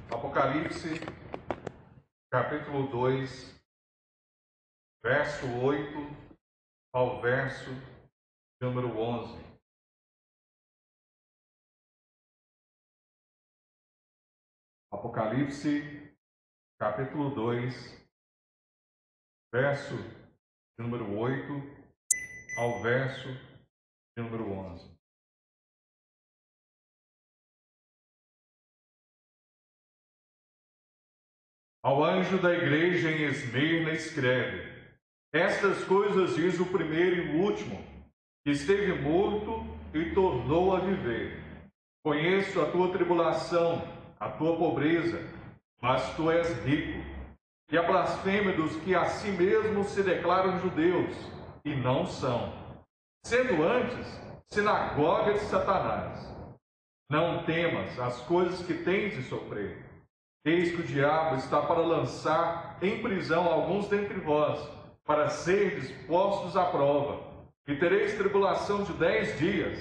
Apocalipse, capítulo 2, verso 8 ao verso número 11. Apocalipse, capítulo 2, verso número 8 ao verso número 11. Ao anjo da igreja em Esmirna escreve: estas coisas diz o primeiro e o último, que esteve morto e tornou a viver. Conheço a tua tribulação, a tua pobreza, mas tu és rico, e a blasfêmia dos que a si mesmos se declaram judeus, e não são, sendo antes sinagoga de Satanás. Não temas as coisas que tens de sofrer. Eis que o diabo está para lançar em prisão alguns dentre vós, para serdes postos à prova, e tereis tribulação de 10 dias.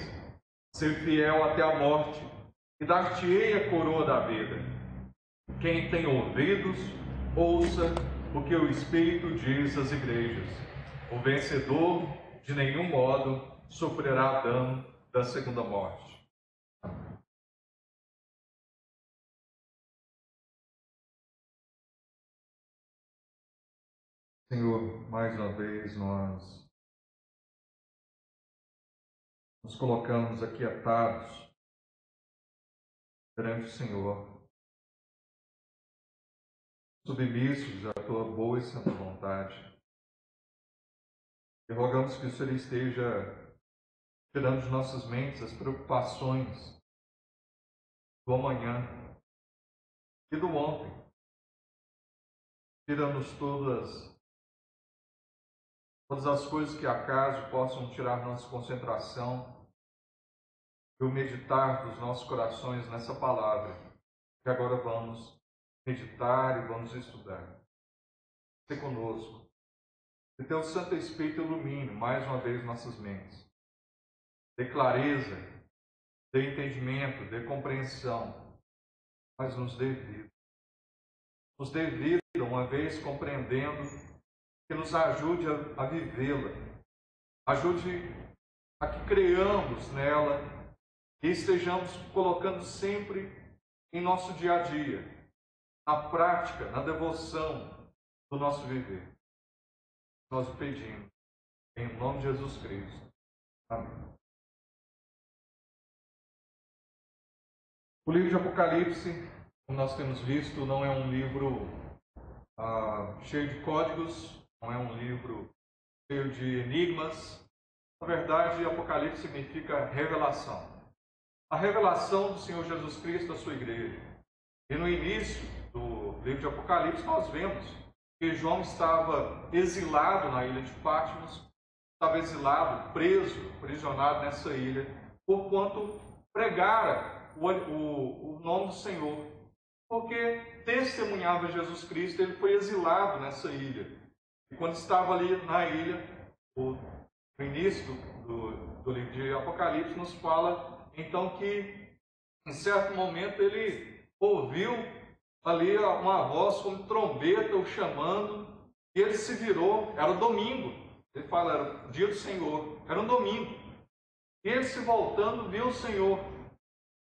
Ser fiel até a morte, e dar-te-ei a coroa da vida. Quem tem ouvidos, ouça o que o Espírito diz às igrejas. O vencedor, de nenhum modo, sofrerá dano da segunda morte. Senhor, mais uma vez nós nos colocamos aquietados perante o Senhor, submissos à tua boa e santa vontade, e rogamos que o Senhor esteja tirando de nossas mentes as preocupações do amanhã e do ontem, tirando-nos todas as coisas que acaso possam tirar nossa concentração e o meditar dos nossos corações nessa palavra, que agora vamos meditar e vamos estudar. Se conosco, que teu Santo Espírito ilumine mais uma vez nossas mentes, dê clareza, dê entendimento, dê compreensão, mas nos dê vida. Nos dê vida, uma vez compreendendo, que nos ajude a vivê-la, ajude a que creiamos nela e estejamos colocando sempre em nosso dia a dia, na prática, na devoção do nosso viver. Nós o pedimos, em nome de Jesus Cristo. Amém. O livro de Apocalipse, como nós temos visto, não é um livro cheio de códigos, não é um livro cheio de enigmas. Na verdade, Apocalipse significa revelação. A revelação do Senhor Jesus Cristo à sua igreja. E no início do livro de Apocalipse nós vemos que João estava exilado na ilha de Patmos, estava exilado, preso, prisionado nessa ilha, porquanto pregara o nome do Senhor, porque testemunhava Jesus Cristo. Ele foi exilado nessa ilha. E quando estava ali na ilha, no início do livro de Apocalipse nos fala então que em certo momento ele ouviu ali uma voz como trombeta o chamando, e ele se virou. Era o domingo, ele fala, era o dia do Senhor, era um domingo, e ele se voltando viu o Senhor,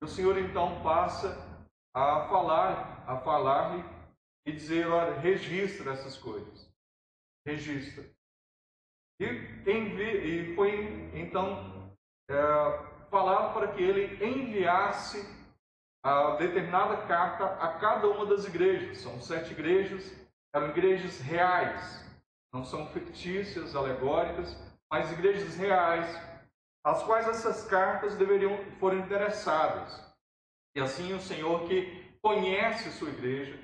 e o Senhor então passa a falar-lhe e dizer: olha, registra essas coisas, registra. E foi então falado para que ele enviasse a determinada carta a cada uma das igrejas. São 7 igrejas, eram igrejas reais, não são fictícias, alegóricas, mas igrejas reais, às quais essas cartas foram endereçadas. E assim o Senhor, que conhece a sua igreja,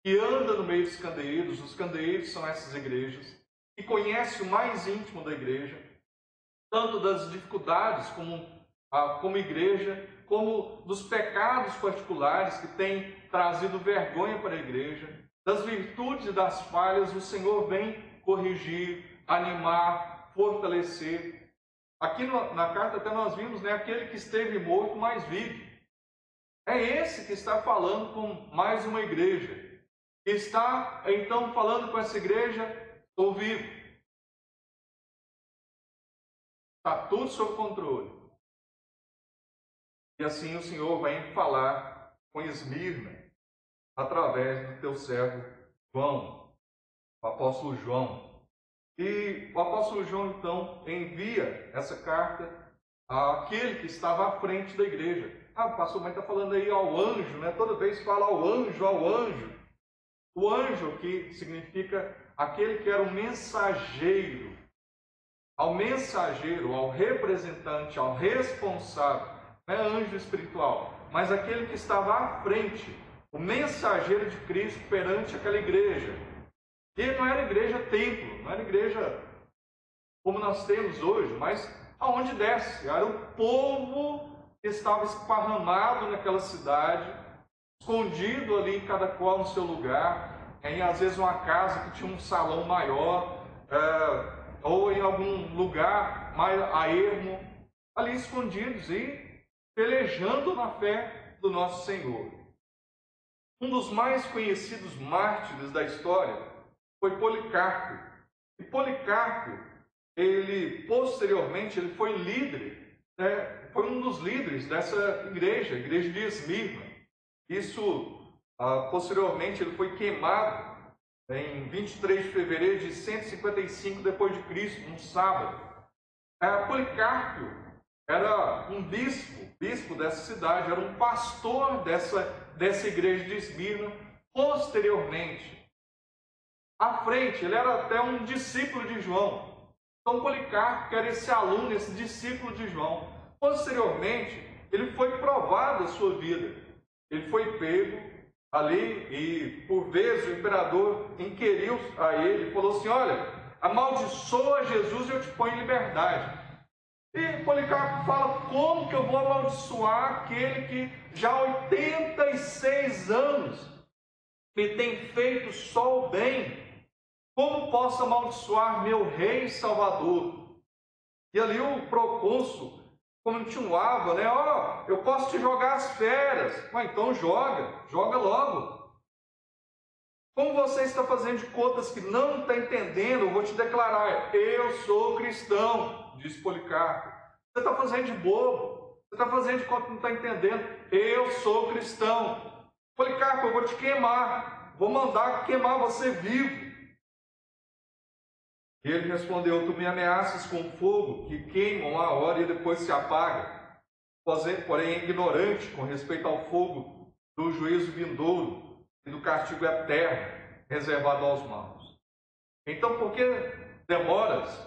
que anda no meio dos candeeiros, os candeeiros são essas igrejas, e conhece o mais íntimo da igreja, tanto das dificuldades como igreja, como dos pecados particulares que têm trazido vergonha para a igreja, das virtudes e das falhas, o Senhor vem corrigir, animar, fortalecer. Aqui na carta até nós vimos, aquele que esteve morto, mas vive. É esse que está falando com mais uma igreja. Está então falando com essa igreja: estou vivo. Está tudo sob controle. E assim o Senhor vai falar com Esmirna através do teu servo João, o apóstolo João. E o apóstolo João então envia essa carta àquele que estava à frente da igreja. O pastor Mãe está falando aí ao anjo, né? Toda vez fala ao anjo, ao anjo. O anjo que significa aquele que era o mensageiro. Ao mensageiro, ao representante, ao responsável. Não é anjo espiritual, mas aquele que estava à frente, o mensageiro de Cristo perante aquela igreja. E não era igreja templo, não era igreja como nós temos hoje, mas aonde desce. Era o povo que estava esparramado naquela cidade, escondido ali, cada qual no seu lugar, em às vezes uma casa que tinha um salão maior, ou em algum lugar mais a ermo, ali escondidos e pelejando na fé do nosso Senhor. Um dos mais conhecidos mártires da história foi Policarpo. E Policarpo, posteriormente, ele foi líder, foi um dos líderes dessa igreja, a igreja de Esmirna. Isso, posteriormente, ele foi queimado em 23 de fevereiro de 155 depois de Cristo, um sábado. Policarpo era um bispo dessa cidade, era um pastor dessa igreja de Esmirna. Posteriormente, à frente, ele era até um discípulo de João. Então, Policarpo, que era esse aluno, esse discípulo de João. Posteriormente, ele foi provado a sua vida. Ele foi pego ali e, por vezes, o imperador inquiriu a ele e falou assim: olha, amaldiçoa Jesus e eu te ponho em liberdade. E Policarpo fala: como que eu vou amaldiçoar aquele que já há 86 anos me tem feito só o bem? Como posso amaldiçoar meu rei e salvador? E ali o procônsul continuava, né? Eu posso te jogar as feras. Então joga logo. Como você está fazendo de contas que não está entendendo, eu vou te declarar: eu sou cristão, disse Policarpo. Você está fazendo de bobo, você está fazendo de conta que não está entendendo. Eu sou cristão. Policarpo, eu vou te queimar, vou mandar queimar você vivo. E ele respondeu: tu me ameaças com fogo que queima uma hora e depois se apaga. Porém, ignorante com respeito ao fogo do juízo vindouro e do castigo eterno reservado aos maus. Então, por que demoras?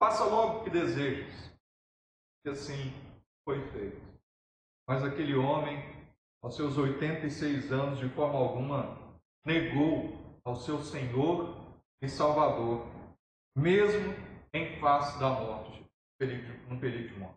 Faça logo o que desejas. E assim foi feito. Mas aquele homem, aos seus 86 anos, de forma alguma, negou ao seu Senhor e Salvador, mesmo em face da morte, no perigo de morte.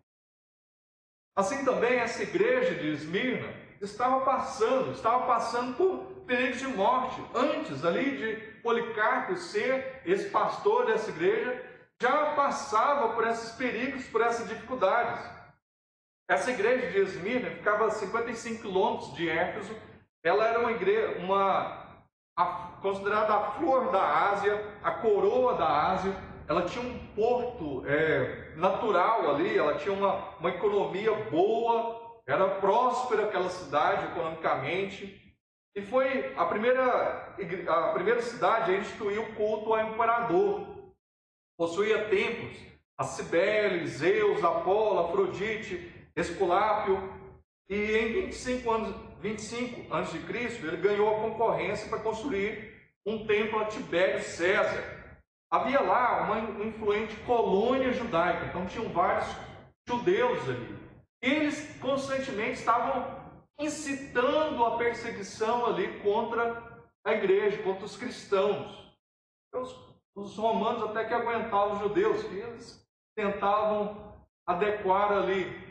Assim também essa igreja de Esmirna estava passando por perigo de morte. Antes ali de Policarpo ser esse pastor dessa igreja, já passava por esses perigos, por essas dificuldades. Essa igreja de Esmirna ficava a 55 quilômetros de Éfeso. Ela era uma igreja, considerada a flor da Ásia, a coroa da Ásia. Ela tinha um porto natural ali, ela tinha uma economia boa, era próspera aquela cidade economicamente. E foi a primeira cidade a instituir o culto ao imperador. Possuía templos a Cibele, Zeus, Apolo, Afrodite, Esculápio. E em 25 a.C., ele ganhou a concorrência para construir um templo a Tibério César. Havia lá uma influente colônia judaica, então tinham vários judeus ali. Eles constantemente estavam incitando a perseguição ali contra a igreja, contra os cristãos. Os romanos até que aguentavam os judeus, que eles tentavam adequar ali.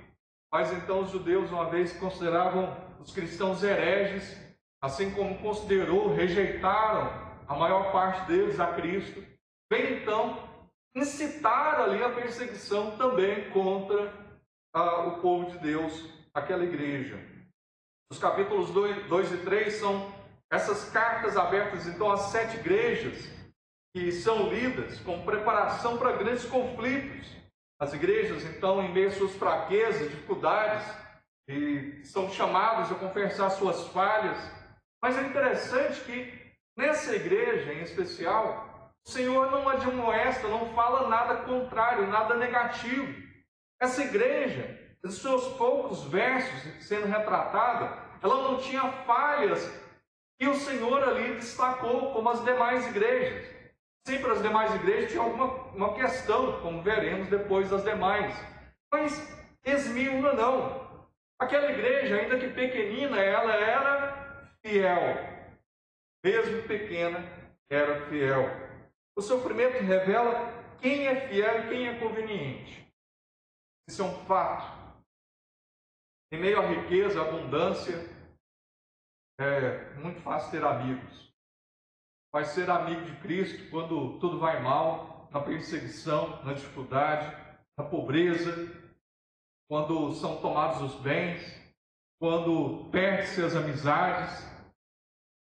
Mas então os judeus, uma vez, consideravam os cristãos hereges, assim como rejeitaram a maior parte deles a Cristo. Vem então incitar ali a perseguição também contra o povo de Deus, aquela igreja. Os capítulos 2 e 3 são essas cartas abertas, então, às 7 igrejas, que são lidas com preparação para grandes conflitos. As igrejas, então, em meio às suas fraquezas, dificuldades, e são chamadas a confessar suas falhas. Mas é interessante que, nessa igreja em especial, o Senhor não admoesta, não fala nada contrário, nada negativo. Essa igreja, em seus poucos versos sendo retratada, ela não tinha falhas que o Senhor ali destacou, como as demais igrejas. Sempre as demais igrejas tinham uma questão, como veremos depois das demais. Mas Esmirna não. Aquela igreja, ainda que pequenina, ela era fiel. Mesmo pequena, era fiel. O sofrimento revela quem é fiel e quem é conveniente. Isso é um fato. Em meio à riqueza, à abundância, é muito fácil ter amigos. Mas ser amigo de Cristo quando tudo vai mal, na perseguição, na dificuldade, na pobreza, quando são tomados os bens, quando perde-se as amizades,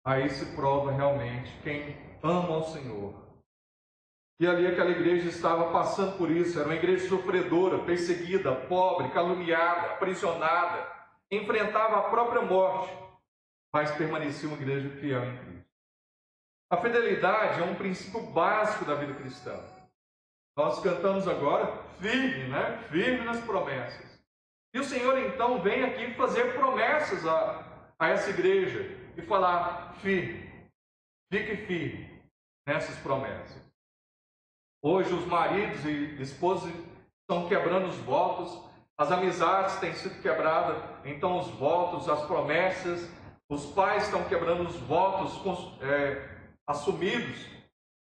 aí se prova realmente quem ama ao Senhor. E ali aquela igreja estava passando por isso, era uma igreja sofredora, perseguida, pobre, caluniada, aprisionada, enfrentava a própria morte, mas permanecia uma igreja fiel em Cristo. A fidelidade é um princípio básico da vida cristã. Nós cantamos agora firme, né? Firme nas promessas. E o Senhor então vem aqui fazer promessas a essa igreja e falar firme, fique firme nessas promessas. Hoje os maridos e esposas estão quebrando os votos, as amizades têm sido quebradas, então os votos, as promessas, os pais estão quebrando os votos assumidos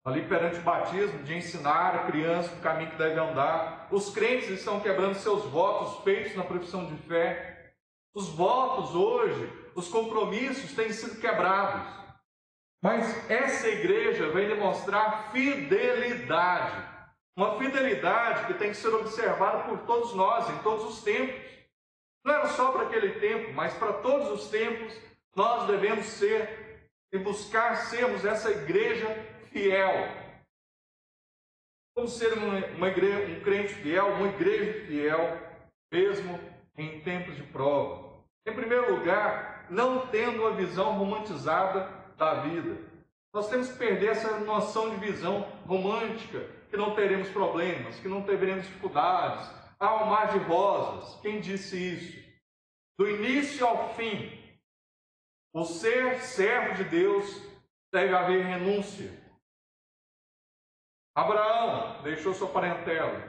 ali perante o batismo, de ensinar a criança o caminho que deve andar. Os crentes estão quebrando seus votos feitos na profissão de fé. Os votos hoje, os compromissos têm sido quebrados. Mas essa igreja vem demonstrar fidelidade. Uma fidelidade que tem que ser observada por todos nós, em todos os tempos. Não era só para aquele tempo, mas para todos os tempos, nós devemos ser e buscar sermos essa igreja fiel. Como ser um crente fiel, uma igreja fiel, mesmo em tempos de prova. Em primeiro lugar, não tendo uma visão romantizada da vida. Nós temos que perder essa noção de visão romântica, que não teremos problemas, que não teremos dificuldades. Há um mar de rosas. Quem disse isso? Do início ao fim, o ser servo de Deus deve haver renúncia. Abraão deixou sua parentela.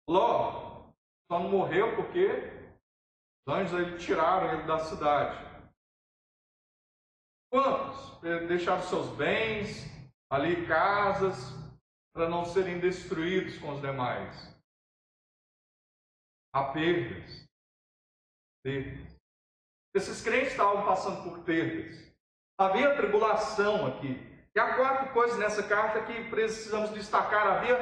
Ló só não morreu porque os anjos tiraram ele da cidade. Quantos deixaram seus bens, ali casas, para não serem destruídos com os demais? Há perdas. Esses crentes estavam passando por perdas. Havia tribulação aqui. E há 4 coisas nessa carta que precisamos destacar. Havia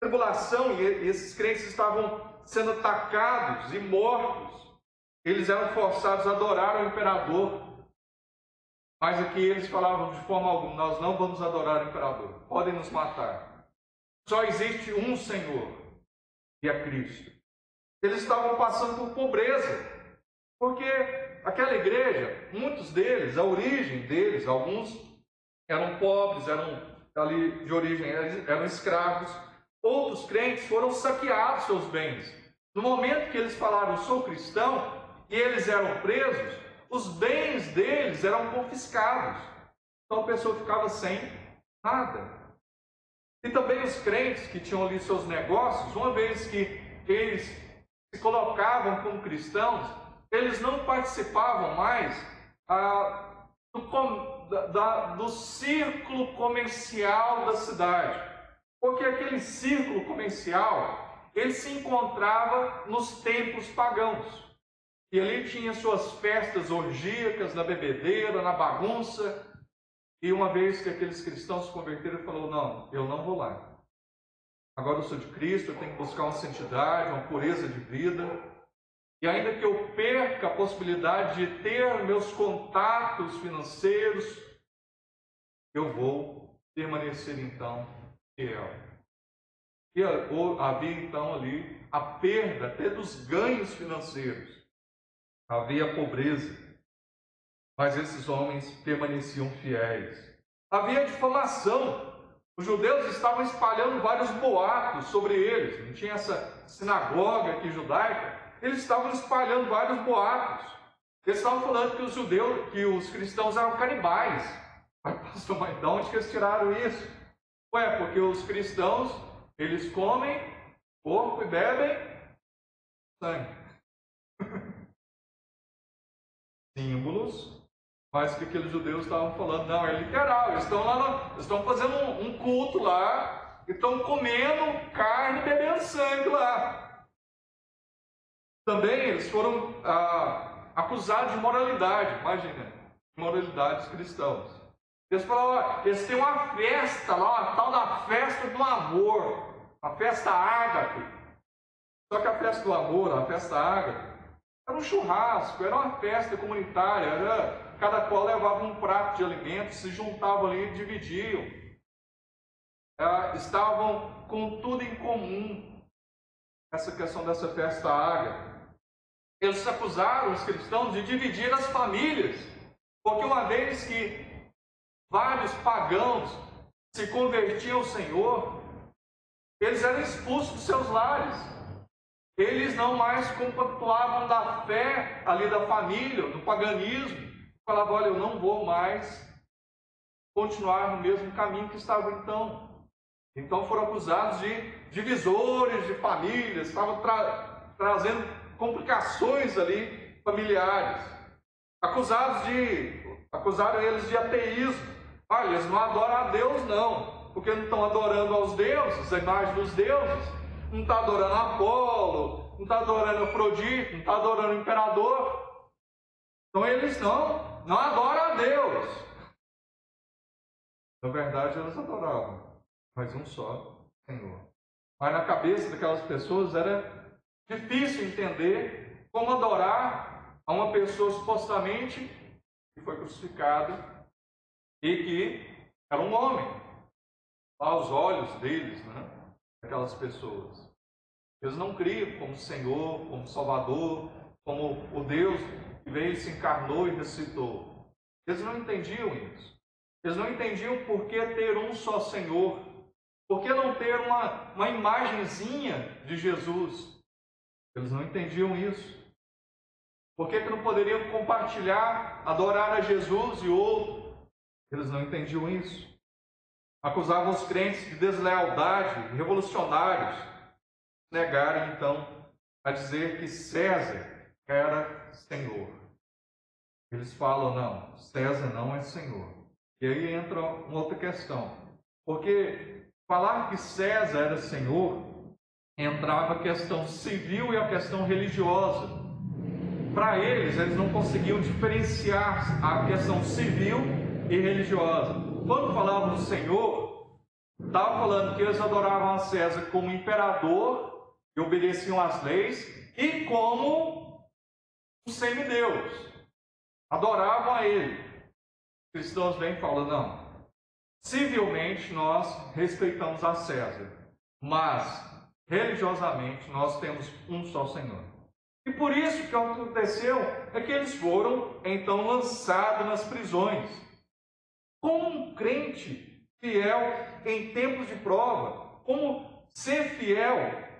tribulação e esses crentes estavam sendo atacados e mortos. Eles eram forçados a adorar o imperador. Mas aqui eles falavam de forma alguma: nós não vamos adorar o imperador. Podem nos matar. Só existe um Senhor, e é Cristo. Eles estavam passando por pobreza, porque aquela igreja, muitos deles, a origem deles, alguns eram pobres, eram ali de origem, eram escravos. Outros crentes foram saqueados seus bens. No momento que eles falaram, sou cristão, e eles eram presos, os bens deles eram confiscados. Então a pessoa ficava sem nada. E também os crentes que tinham ali seus negócios, uma vez que eles se colocavam como cristãos, eles não participavam mais do círculo comercial da cidade. Porque aquele círculo comercial, ele se encontrava nos templos pagãos. E ali tinha suas festas orgíacas, na bebedeira, na bagunça. E uma vez que aqueles cristãos se converteram, ele falou: não, eu não vou lá. Agora eu sou de Cristo, eu tenho que buscar uma santidade, uma pureza de vida. e ainda que eu perca a possibilidade de ter meus contatos financeiros, eu vou permanecer então fiel. E havia então ali a perda até dos ganhos financeiros. Havia pobreza, mas esses homens permaneciam fiéis. Havia difamação. Os judeus estavam espalhando vários boatos sobre eles. Não tinha essa sinagoga aqui judaica. Eles estavam espalhando vários boatos. Eles estavam falando que os judeus, que os cristãos eram canibais. Mas, pastor, mas de onde que eles tiraram isso? Ué, porque os cristãos, eles comem porco e bebem sangue. Símbolos, mas que aqueles judeus estavam falando, não, é literal, eles estão lá, eles estão fazendo um culto lá, e estão comendo carne e bebendo sangue lá. Também eles foram acusados de imoralidade, imagina, imoralidades cristãos. Eles falaram, eles têm uma festa lá, uma tal da festa do amor, a festa ágape. Só que a festa do amor, a festa ágape, era um churrasco, era uma festa comunitária, cada qual levava um prato de alimentos, se juntavam ali e dividiam. Estavam com tudo em comum, essa questão dessa festa ágape. Eles acusaram os cristãos de dividir as famílias, porque uma vez que vários pagãos se convertiam ao Senhor, eles eram expulsos dos seus lares. Eles não mais compactuavam da fé ali da família, do paganismo. Falavam, olha, eu não vou mais continuar no mesmo caminho que estava então. Então foram acusados de divisores de famílias, estavam trazendo complicações ali familiares. Acusaram eles de ateísmo. Olha, eles não adoram a Deus não, porque não estão adorando aos deuses, a imagem dos deuses. Não está adorando Apolo, não está adorando Afrodite, não está adorando o imperador. Então eles não adoram a Deus. Na verdade eles adoravam, mas um só Senhor. Mas na cabeça daquelas pessoas era difícil entender como adorar a uma pessoa supostamente que foi crucificada e que era um homem, aos olhos deles, né? Aquelas pessoas. Eles não criam como Senhor, como Salvador, como o Deus que veio e se encarnou e ressuscitou. Eles não entendiam isso. Eles não entendiam por que ter um só Senhor. Por que não ter uma imagenzinha de Jesus? Eles não entendiam isso. Por que não poderiam compartilhar, adorar a Jesus e outro? Eles não entendiam isso. Acusavam os crentes de deslealdade, revolucionários. Negaram então a dizer que César era Senhor. Eles falam, não, César não é Senhor. E aí entra uma outra questão. Porque falar que César era Senhor, entrava a questão civil e a questão religiosa. Para eles não conseguiam diferenciar a questão civil e religiosa. Quando falavam do Senhor, estava falando que eles adoravam a César como imperador e obedeciam às leis e como um semideus. Adoravam a ele. Os cristãos vêm e falam, não, civilmente nós respeitamos a César, mas religiosamente nós temos um só Senhor. E por isso que aconteceu é que eles foram então lançados nas prisões. Como um crente fiel em tempos de prova, como ser fiel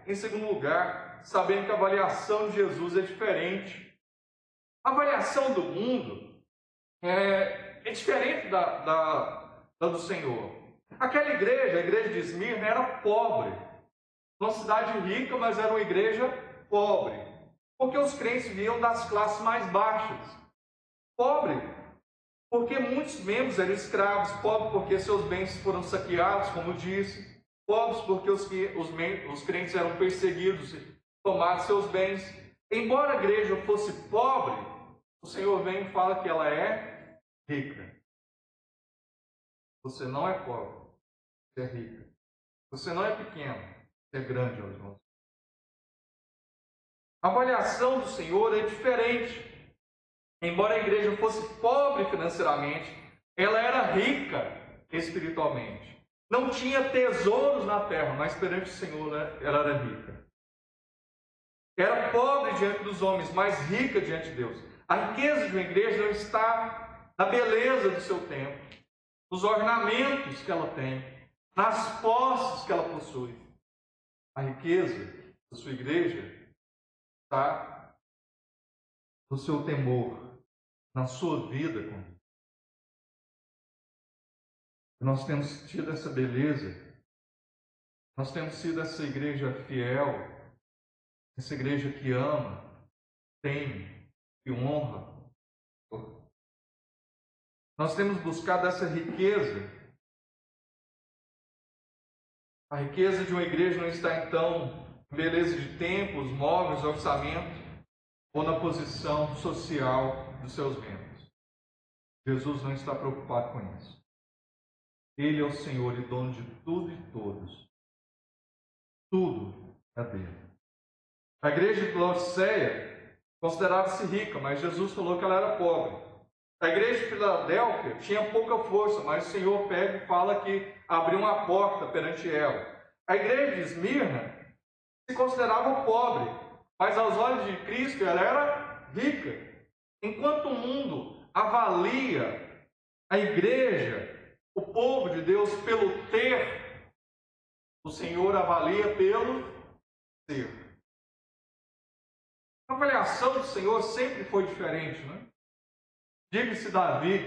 em segundo lugar, sabendo que a avaliação de Jesus é diferente. A avaliação do mundo é diferente da do Senhor. Aquela igreja, a igreja de Esmirna, era pobre. Uma cidade rica, mas era uma igreja pobre. Porque os crentes vinham das classes mais baixas. Pobre, porque muitos membros eram escravos. Pobre, porque seus bens foram saqueados, como eu disse. Pobres, porque os crentes eram perseguidos e tomaram seus bens. Embora a igreja fosse pobre, o Senhor vem e fala que ela é rica. Você não é pobre, você é rica. Você não é pequeno, você é grande aos nossos. A avaliação do Senhor é diferente. Embora a igreja fosse pobre financeiramente, ela era rica espiritualmente. Não tinha tesouros na terra, mas perante o Senhor ela era rica. Era pobre diante dos homens, mas rica diante de Deus. A riqueza de uma igreja não está na beleza do seu templo, nos ornamentos que ela tem, nas posses que ela possui. A riqueza da sua igreja está no seu temor, na sua vida com Deus. Nós temos tido essa beleza, nós temos sido essa igreja fiel, essa igreja que ama, teme, que honra. Nós temos buscado essa riqueza. A riqueza de uma igreja não está, então, em beleza de templos, móveis, orçamento, ou na posição social dos seus membros. Jesus não está preocupado com isso. Ele é o Senhor e dono de tudo e todos. Tudo é dele. A igreja de Laodiceia considerava-se rica, mas Jesus falou que ela era pobre. A igreja de Filadélfia tinha pouca força, mas o Senhor pega e fala que abriu uma porta perante ela. A igreja de Esmirna se considerava pobre, mas aos olhos de Cristo ela era rica. Enquanto o mundo avalia a igreja, o povo de Deus, pelo ter, o Senhor avalia pelo ser. A avaliação do Senhor sempre foi diferente, né? Diga-se Davi,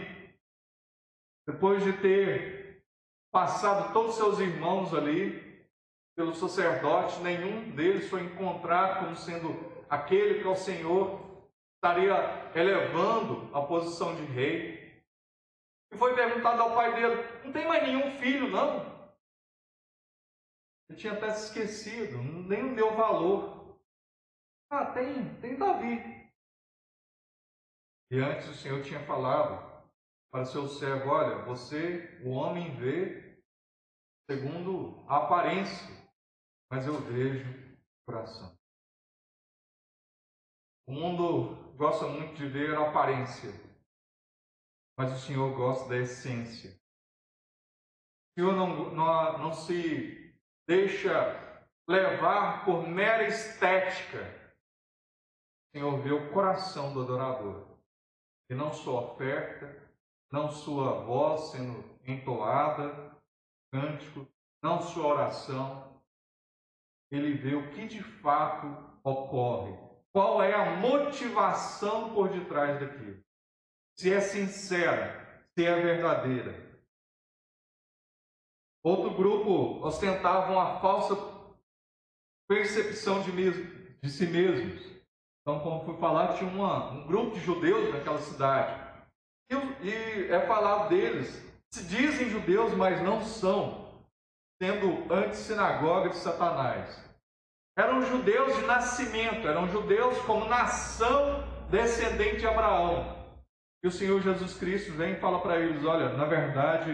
depois de ter passado todos os seus irmãos ali, pelo sacerdote, nenhum deles foi encontrado como sendo aquele que o Senhor estaria elevando a posição de rei. E foi perguntado ao pai dele: não tem mais nenhum filho, não? Ele tinha até se esquecido, nem deu valor. Ah, tem Davi. E antes o Senhor tinha falado para o seu servo: olha, você, o homem, vê segundo a aparência, mas eu vejo o coração. O mundo gosta muito de ver a aparência, mas o Senhor gosta da essência. O Senhor não se deixa levar por mera estética. O Senhor vê o coração do adorador. E não sua oferta, não sua voz sendo entoada, cântico, não sua oração. Ele vê o que de fato ocorre. Qual é a motivação por detrás daquilo? Se é sincera, se é verdadeira. Outro grupo ostentava uma falsa percepção de si mesmos. Então, como foi falado, tinha um grupo de judeus naquela cidade. E é falado deles, se dizem judeus, mas não são, sendo antissinagoga de Satanás. Eram judeus de nascimento, eram judeus como nação descendente de Abraão. E o Senhor Jesus Cristo vem e fala para eles: olha, na verdade,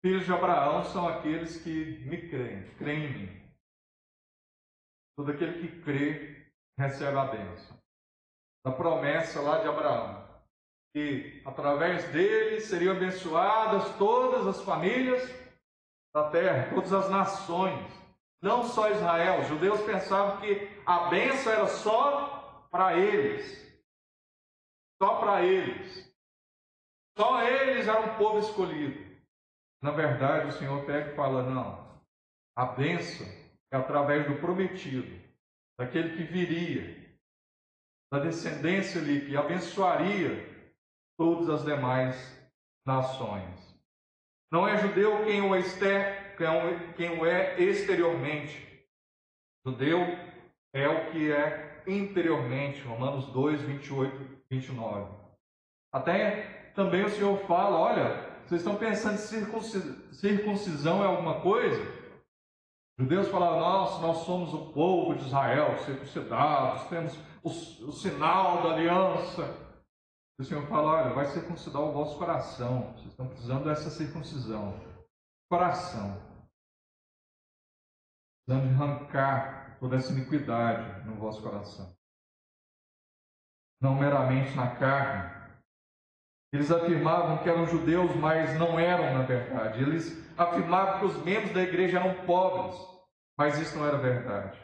filhos de Abraão são aqueles que me creem em mim. Todo aquele que crê recebe a bênção. Da promessa lá de Abraão, que através dele seriam abençoadas todas as famílias da terra, todas as nações, não só Israel. Os judeus pensavam que a bênção era só para eles. Só para eles. Só eles eram um povo escolhido. Na verdade, o Senhor pega e fala: não, a bênção é através do prometido, daquele que viria, da descendência ali, que abençoaria todas as demais nações. Não é judeu quem o é exteriormente. Judeu é o que é interiormente. Romanos 2, 28, 29. Até também o Senhor fala: olha, vocês estão pensando em circuncisão é alguma coisa? Os judeus falavam: nós somos o povo de Israel, circuncidados, temos o sinal da aliança. O Senhor fala: olha, vai circuncidar o vosso coração. Vocês estão precisando dessa circuncisão. Coração. Precisando de arrancar toda essa iniquidade no vosso coração. Não meramente na carne. Eles afirmavam que eram judeus, mas não eram na verdade. Eles afirmavam que os membros da igreja eram pobres, mas isso não era verdade.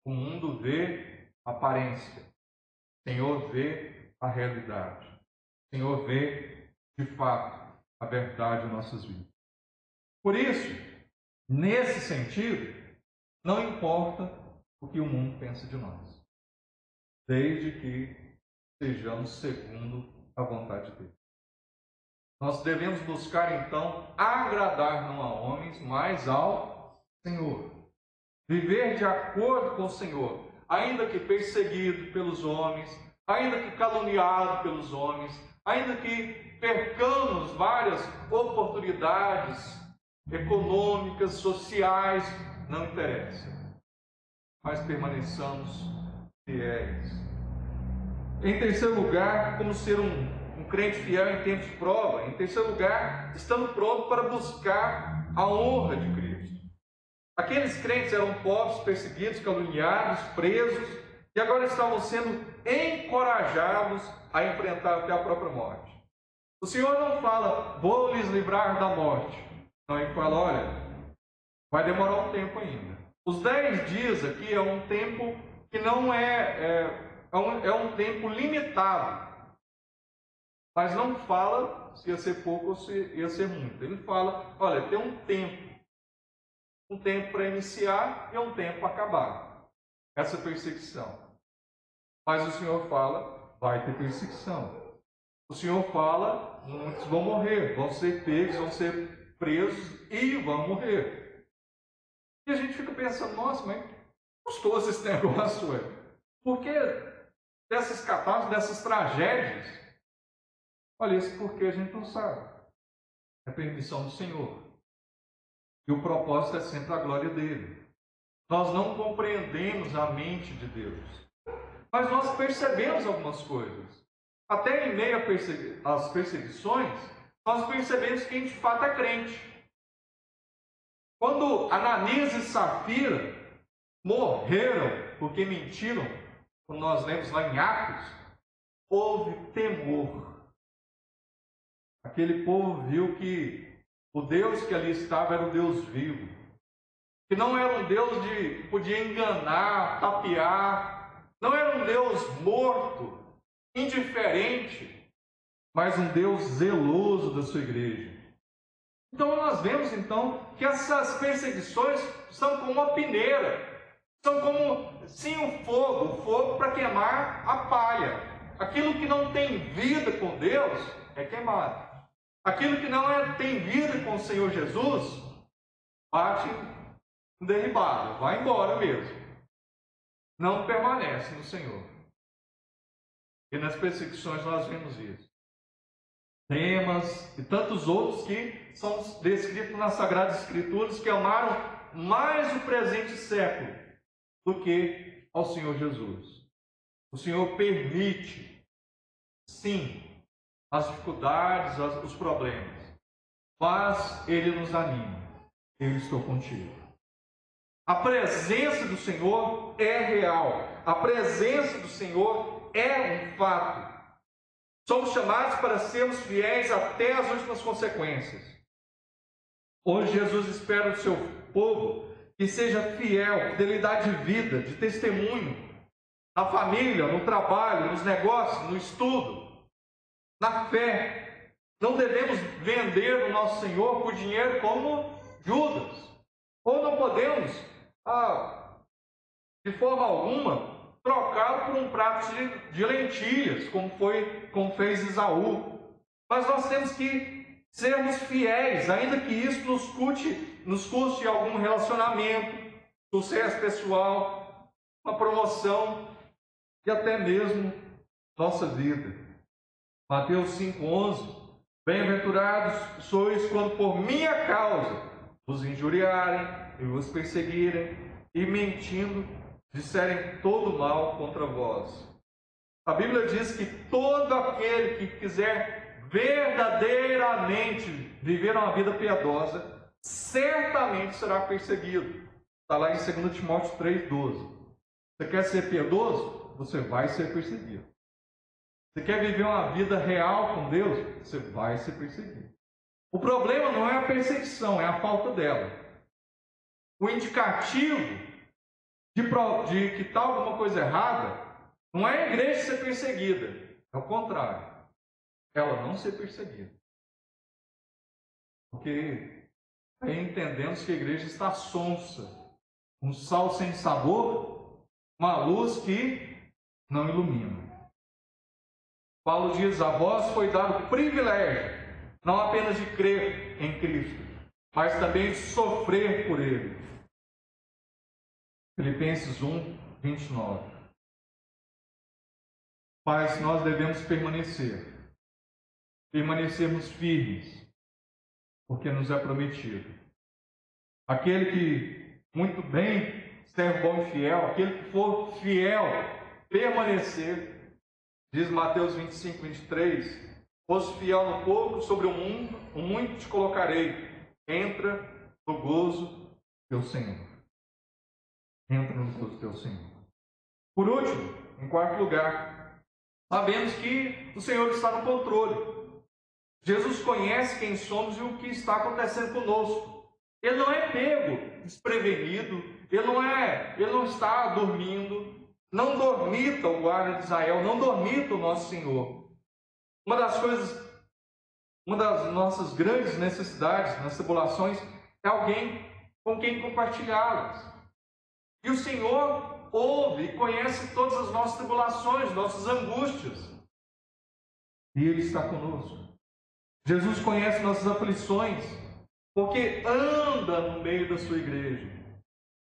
O mundo vê a aparência, o Senhor vê a realidade. O Senhor vê, de fato, a verdade em nossas vidas. Por isso, nesse sentido, não importa o que o mundo pensa de nós, desde que sejamos segundo a vontade de Deus. Nós devemos buscar, então, agradar não a homens, mas ao Senhor. Viver de acordo com o Senhor, ainda que perseguido pelos homens, ainda que caluniado pelos homens, ainda que percamos várias oportunidades econômicas, sociais, não interessa. Mas permaneçamos fiéis. Em terceiro lugar, como ser um crente fiel em tempos de prova. Em terceiro lugar, estando pronto para buscar a honra de Cristo. Aqueles crentes eram pobres, perseguidos, caluniados, presos, e agora estavam sendo encorajados a enfrentar até a própria morte. O Senhor não fala, vou lhes livrar da morte. Não, Ele fala, olha, vai demorar um tempo ainda. Os 10 dias aqui é um tempo que não é um tempo limitado. Mas não fala se ia ser pouco ou se ia ser muito. Ele fala, olha, tem um tempo para iniciar e um tempo para acabar essa perseguição. Mas o Senhor fala, vai ter perseguição. O Senhor fala, muitos vão morrer, vão ser pegos, vão ser presos e vão morrer. E a gente fica pensando, nossa, mas custoso esse negócio, ué. Por que dessas catástrofes, dessas tragédias? Olha, isso porque a gente não sabe. É permissão do Senhor. E o propósito é sempre a glória dele. Nós não compreendemos a mente de Deus. Mas nós percebemos algumas coisas. Até em meio às perseguições, nós percebemos que a gente de fato é crente. Quando Ananias e Safira morreram porque mentiram, como nós lemos lá em Atos, houve temor. Aquele povo viu que o Deus que ali estava era o Deus vivo. Que não era um Deus que podia enganar, tapear. Não era um Deus morto, indiferente, mas um Deus zeloso da sua igreja. Então nós vemos que essas perseguições são como uma peneira. São como, sim, o fogo para queimar a palha. Aquilo que não tem vida com Deus é queimado. Aquilo que não tem vida com o Senhor Jesus, bate derribado, vai embora mesmo. Não permanece no Senhor. E nas perseguições nós vemos isso. Temas e tantos outros que são descritos nas Sagradas Escrituras, que amaram mais o presente século do que ao Senhor Jesus. O Senhor permite, sim, as dificuldades, os problemas, mas Ele nos anima. Eu estou contigo. A presença do Senhor é real. A presença do Senhor é um fato. Somos chamados para sermos fiéis até as últimas consequências. Hoje Jesus espera do seu povo que seja fiel, fidelidade de vida, de testemunho, na família, no trabalho, nos negócios, no estudo, na fé. Não devemos vender o nosso Senhor por dinheiro como Judas. Ou não podemos, de forma alguma, trocá-lo por um prato de lentilhas, como fez Esaú. Mas nós temos que sermos fiéis, ainda que isso nos custe algum relacionamento, sucesso pessoal, uma promoção e até mesmo nossa vida. Mateus 5,11: Bem-aventurados sois quando por minha causa vos injuriarem e vos perseguirem e mentindo disserem todo mal contra vós. A Bíblia diz que todo aquele que quiser verdadeiramente viver uma vida piedosa, certamente será perseguido. Está lá em 2 Timóteo 3,12. Você quer ser piedoso? Você vai ser perseguido. Você quer viver uma vida real com Deus? Você vai ser perseguido. O problema não é a perseguição, é a falta dela. O indicativo de que está alguma coisa errada não é a igreja ser perseguida. É o contrário. Ela não ser perseguida. Porque aí entendemos que a igreja está sonsa. Um sal sem sabor, uma luz que não ilumina. Paulo diz: a vós foi dado o privilégio, não apenas de crer em Cristo, mas também de sofrer por Ele. Filipenses 1, 29. Mas nós devemos permanecermos firmes, porque nos é prometido. Aquele que muito bem, servo bom e fiel, aquele que for fiel, permanecer. Diz Mateus 25, 23, fosse fiel no pouco, sobre o muito te colocarei. Entra no gozo do teu Senhor. Entra no gozo do teu Senhor. Por último, em quarto lugar, sabemos que o Senhor está no controle. Jesus conhece quem somos e o que está acontecendo conosco. Ele não é pego, desprevenido, ele não está dormindo. Não dormita o guarda de Israel, não dormita o nosso Senhor. Uma das nossas grandes necessidades nas tribulações é alguém com quem compartilhá-las. E o Senhor ouve e conhece todas as nossas tribulações, nossas angústias. E Ele está conosco. Jesus conhece nossas aflições, porque anda no meio da sua igreja.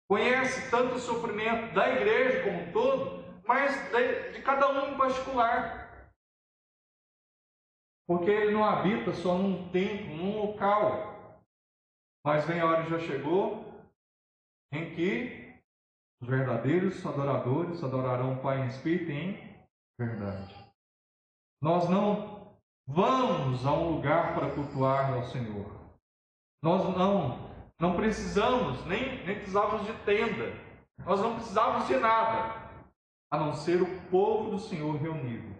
Conhece tanto o sofrimento da igreja como um todo, mas de cada um em particular. Porque Ele não habita só num templo, num local. Mas vem a hora, já chegou, em que os verdadeiros adoradores adorarão o Pai em espírito e em verdade. Nós não vamos a um lugar para cultuar ao Senhor. Nós não precisamos, nem precisávamos de tenda. Nós não precisávamos de nada, a não ser o povo do Senhor reunido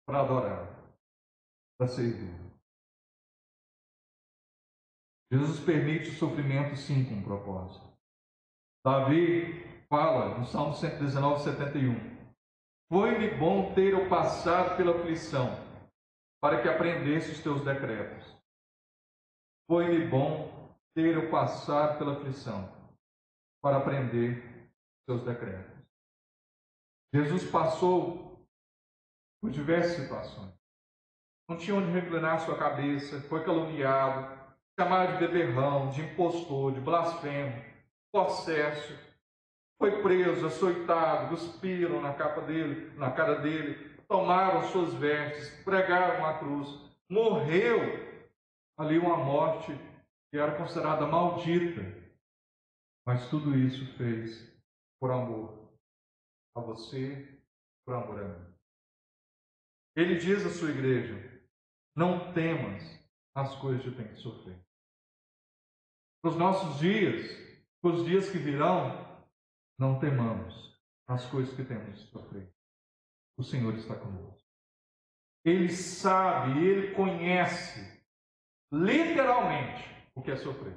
para adorar, para servir. Jesus permite o sofrimento, sim, com um propósito. Davi fala no Salmo 119, 71. Foi-me bom ter eu passado pela aflição, para que aprendesse os teus decretos. Foi-me bom ter eu passado pela aflição, para aprender os teus decretos. Jesus passou por diversas situações. Não tinha onde reclinar sua cabeça, foi caluniado, chamado de beberrão, de impostor, de blasfemo, possesso, foi preso, açoitado, cuspiram na cara dele, tomaram suas vestes, pregaram a cruz, morreu ali uma morte que era considerada maldita, mas tudo isso fez por amor a você, por amor a mim. Ele diz à sua igreja: não temas as coisas que tem que sofrer. Para os nossos dias, para os dias que virão, não temamos as coisas que temos de sofrer. O Senhor está conosco. Ele sabe, Ele conhece literalmente o que é sofrer.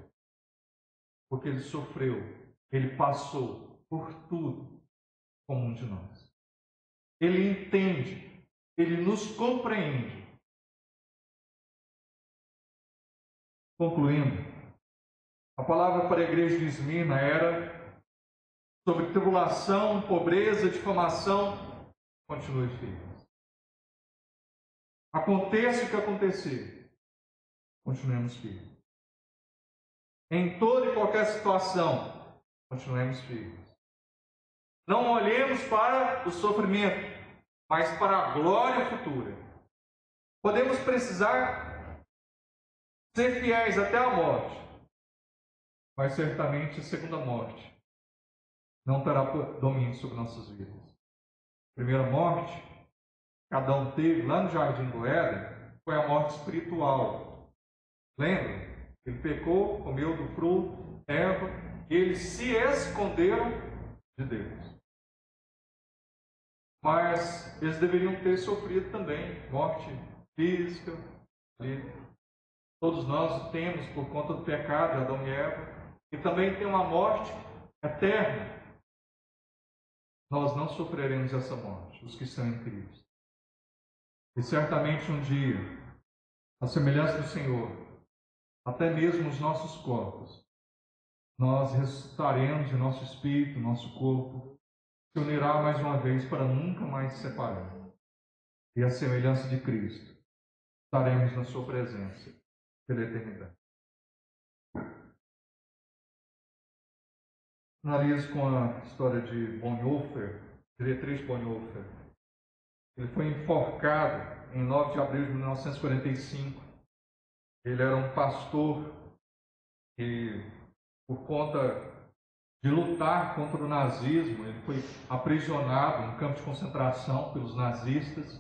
Porque Ele sofreu, Ele passou por tudo como um de nós. Ele entende, Ele nos compreende. Concluindo, a palavra para a igreja de Esmirna era sobre tribulação, pobreza, difamação. Continue firme. Aconteça o que acontecer, continuemos firmes. Em toda e qualquer situação, continuemos firmes. Não olhemos para o sofrimento, mas para a glória futura. Podemos precisar ser fiéis até a morte, mas certamente a segunda morte não terá domínio sobre nossas vidas. A primeira morte que Adão teve lá no Jardim do Éden foi a morte espiritual. Lembra? Ele pecou, comeu do fruto, Eva, eles se esconderam de Deus. Mas eles deveriam ter sofrido também morte física. Todos nós temos por conta do pecado de Adão e Eva. E também tem uma morte eterna. Nós não sofreremos essa morte, os que estão em Cristo. E certamente um dia, a semelhança do Senhor, até mesmo os nossos corpos, nós ressuscitaremos e nosso espírito, nosso corpo, se unirá mais uma vez para nunca mais se separar. E a semelhança de Cristo, estaremos na sua presença pela eternidade. Finalizo com a história de Bonhoeffer, Dietrich Bonhoeffer. Ele foi enforcado em 9 de abril de 1945. Ele era um pastor e, por conta de lutar contra o nazismo, ele foi aprisionado em campo de concentração pelos nazistas.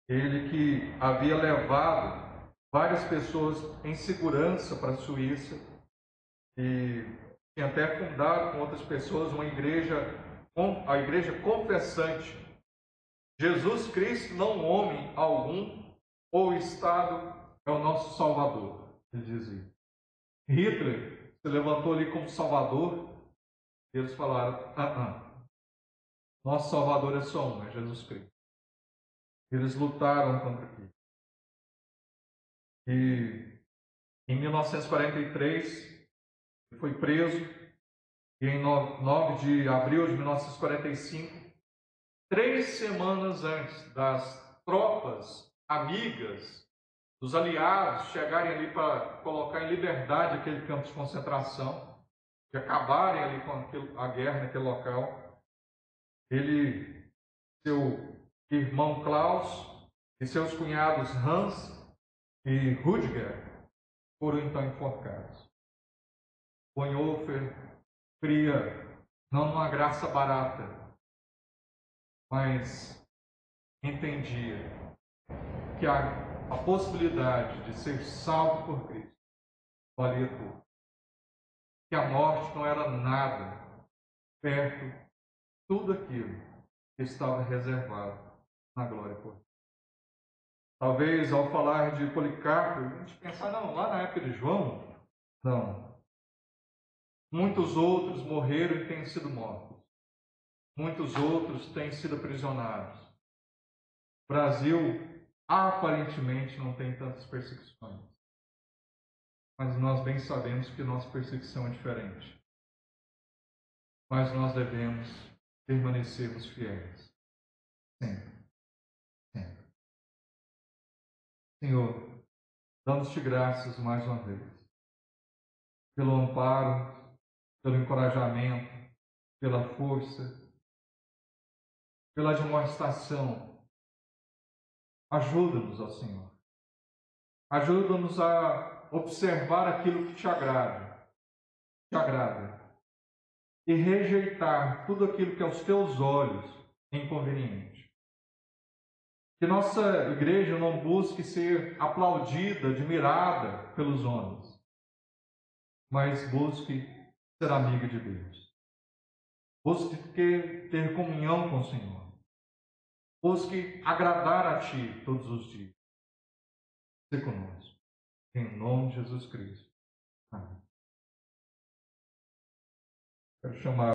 Ele que havia levado várias pessoas em segurança para a Suíça e tinha até fundado com outras pessoas uma igreja, a igreja confessante. Jesus Cristo, não homem algum, ou o Estado é o nosso Salvador, ele dizia. Hitler se levantou ali como Salvador, e eles falaram, nosso Salvador é só um, é Jesus Cristo. Eles lutaram contra Cristo. E em 1943, ele foi preso, e em 9 de abril de 1945, 3 semanas antes das tropas amigas, dos aliados chegarem ali para colocar em liberdade aquele campo de concentração, de acabarem ali com a guerra naquele local, ele, seu irmão Klaus e seus cunhados Hans e Rüdiger foram então enforcados. Bonhoeffer cria não uma graça barata, mas entendia que a possibilidade de ser salvo por Cristo valia tudo. Que a morte não era nada perto de tudo aquilo que estava reservado na glória por Deus. Talvez ao falar de Policarpo, a gente pensar, não, lá na época de João, não. Muitos outros morreram e têm sido mortos. Muitos outros têm sido aprisionados. O Brasil aparentemente não tem tantas perseguições. Mas nós bem sabemos que nossa perseguição é diferente. Mas nós devemos permanecermos fiéis. Sempre. Sempre. Senhor, damos-te graças mais uma vez. Pelo amparo, pelo encorajamento, pela força, pela demonstração. Ajuda-nos, ó Senhor. Ajuda-nos a observar aquilo que te agrada. E rejeitar tudo aquilo que aos teus olhos é inconveniente. Que nossa igreja não busque ser aplaudida, admirada pelos homens, mas busque ser amiga de Deus. Busque ter comunhão com o Senhor. Busque agradar a Ti todos os dias. Se conosco. Em nome de Jesus Cristo. Amém. Quero chamar